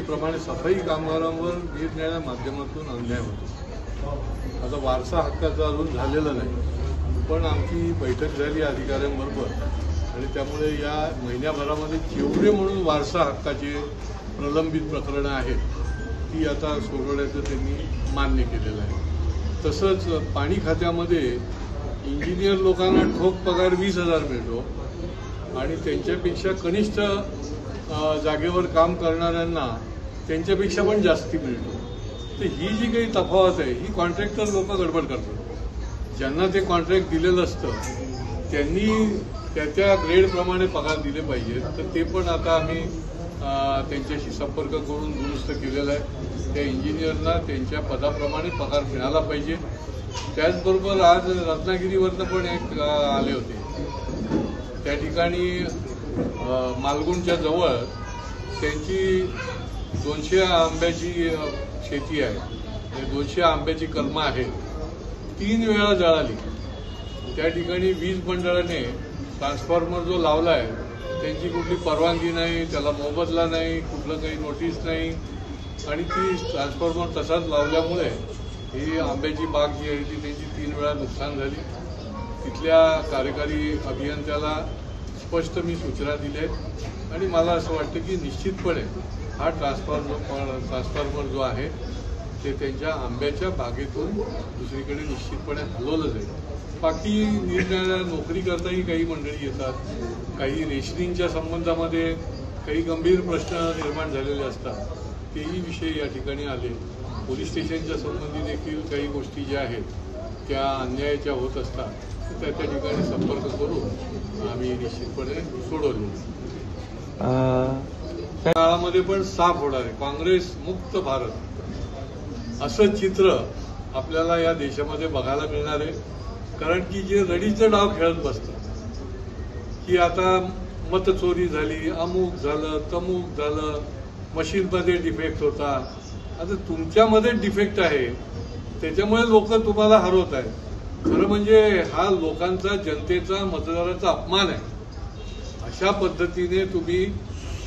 नेहमीप्रमाणे सफाई कामगारांवर निरनिराळ्या माध्यमातून अन्याय होतो। आता वारसा हक्काचा अजून झालेला नाही, पण आमची बैठक झाली अधिकाऱ्यांबरोबर आणि त्यामुळे या महिन्याभरामध्ये जेवढे म्हणून वारसा हक्काचे प्रलंबित प्रकरणं आहेत ती आता सोडवण्याचं त्यांनी मान्य केलेलं आहे। तसंच पाणी खात्यामध्ये इंजिनियर लोकांना ठोक पगार 20,000 मिळतो आणि त्यांच्यापेक्षा कनिष्ठ जागेवर काम करणाऱ्यांना त्यांच्यापेक्षा पण जास्ती मिळतो। तर ही जी काही तफावत आहे ही कॉन्ट्रॅक्टर लोक गडबड करतात। ज्यांना ते कॉन्ट्रॅक्ट दिलेलं असतं त्यांनी त्या ग्रेडप्रमाणे पगार दिले पाहिजेत, तर ते पण आता आम्ही त्यांच्याशी संपर्क करून दुरुस्त केलेला आहे। त्या इंजिनियरना त्यांच्या पदाप्रमाणे पगार मिळाला पाहिजे। त्याचबरोबर आज रत्नागिरीवरनं पण एक आले होते, त्या ठिकाणी मालगुणच्या जवळ त्यांची 200 आंब्याची शेती आहे, 200 आंब्याची कलमं आहेत, 3 वेळा जळाली। त्या ठिकाणी वीज मंडळाने ट्रान्सफॉर्मर जो लावला आहे त्यांची कुठली परवानगी नाही, त्याला मोबदला नाही, कुठलं काही नोटीस नाही आणि ती ट्रान्सफॉर्मर तसाच लावल्यामुळे ही आंब्याची बाग जी आहे ती त्यांची 3 वेळा नुकसान झाली। तिथल्या कार्यकारी अभियंत्याला स्पष्ट मी सूचना दिल्या आहेत आणि मला असं वाटतं की निश्चितपणे हा ट्रान्सफॉर्मर जो आहे ते त्यांच्या आंब्याच्या बागेतून दुसरीकडे निश्चितपणे हलवलं जाईल। बाकी निरनिराळ्या नोकरी करताही काही मंडळी येतात, काही रेशनिंगच्या संबंधामध्ये काही गंभीर प्रश्न निर्माण झालेले असतात, तेही विषय या ठिकाणी आले। पोलीस स्टेशनच्या संबंधी देखील काही गोष्टी ज्या आहेत त्या अन्यायाच्या होत असतात, तर त्या ठिकाणी संपर्क करून आम्ही निश्चितपणे सोडवले। त्या काळामध्ये पण साफ होणार आहे काँग्रेस मुक्त भारत असं चित्र आपल्याला या देशामध्ये बघायला मिळणार आहे। कारण की जे रडीचं डाव खेळत बसतात की आता मतचोरी झाली, अमुक झालं, तमुक झालं, मशीनमध्ये डिफेक्ट होता, आता तुमच्यामध्ये डिफेक्ट आहे त्याच्यामुळे लोक तुम्हाला हरवत आहेत। खरं म्हणजे हा लोकांचा, जनतेचा, मतदाराचा अपमान आहे। अशा पद्धतीने तुम्ही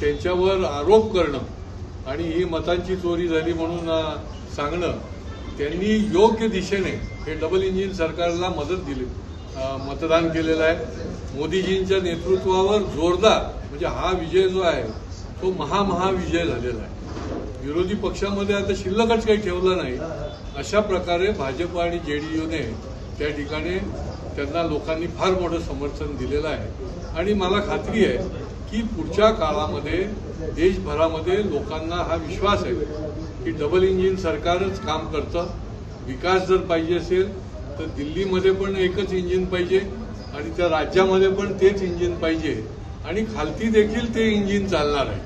त्यांच्यावर आरोप करणं आणि ही मतांची चोरी झाली म्हणून सांगणं, त्यांनी योग्य दिशेने हे डबल इंजिन सरकारला मतदान केलेलं आहे। मोदीजींच्या नेतृत्वावर जोरदार म्हणजे हा विजय जो आहे तो महाविजय झालेला आहे। विरोधी पक्षामध्ये आता शिल्लकच काही ठेवलं नाही। अशा प्रकारे भाजप आणि जेडीयूने त्या ठिकाणी त्यांना लोकांनी फार मोठं समर्थन दिलेलं आहे आणि मला खात्री आहे की पुढच्या काळामध्ये देशभरामध्ये लोकांना हा विश्वास आहे की डबल इंजिन सरकारच काम करतं। विकास जर पाहिजे असेल तर दिल्लीमध्ये पण एकच इंजिन पाहिजे आणि त्या राज्यामध्ये पण तेच इंजिन पाहिजे आणि खालती देखील ते इंजिन चालणार आहे।